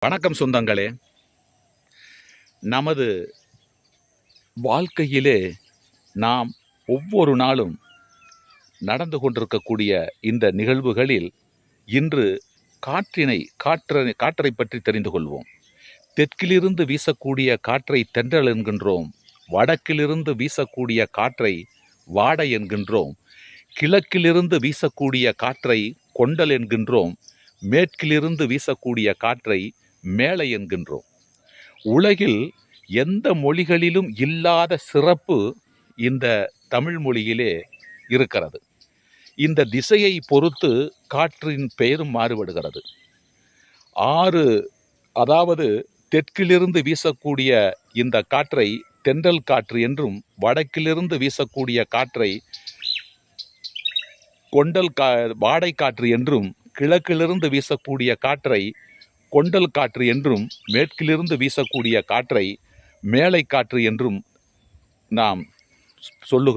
வணக்கம் சொந்தங்களே. நமது வாழ்க்கையிலே நாம் ஒவ்வொரு நாளும் நடந்து கொண்டிருக்கக்கூடிய இந்த நிகழ்வுகளில் இன்று காற்றை பற்றி தெரிந்து கொள்வோம். தெற்கிலிருந்து வீசக்கூடிய காற்றை தென்றல் என்கின்றோம். வடக்கிலிருந்து வீசக்கூடிய காற்றை வாடை என்கின்றோம். கிழக்கிலிருந்து வீசக்கூடிய காற்றை கொண்டல் என்கின்றோம். மேற்கிலிருந்து வீசக்கூடிய காற்றை மேலை என்கின்றோம். உலகில் எந்த மொழிகளிலும் இல்லாத சிறப்பு இந்த தமிழ் மொழியிலே இருக்கிறது. இந்த திசையை பொறுத்து காற்றின் பெயரும் மாறுபடுகிறது. அதாவது தெற்கிலிருந்து வீசக்கூடிய இந்த காற்றை தென்றல் காற்று என்றும், வடக்கிலிருந்து வீசக்கூடிய காற்றை வாடை காற்று என்றும், கிழக்கிலிருந்து வீசக்கூடிய காற்றை கொண்டல் காற்று என்றும், மேற்கிலிருந்து வீசக்கூடிய காற்றை மேலை காற்று என்றும் நாம் சொல்லுகிறோம்.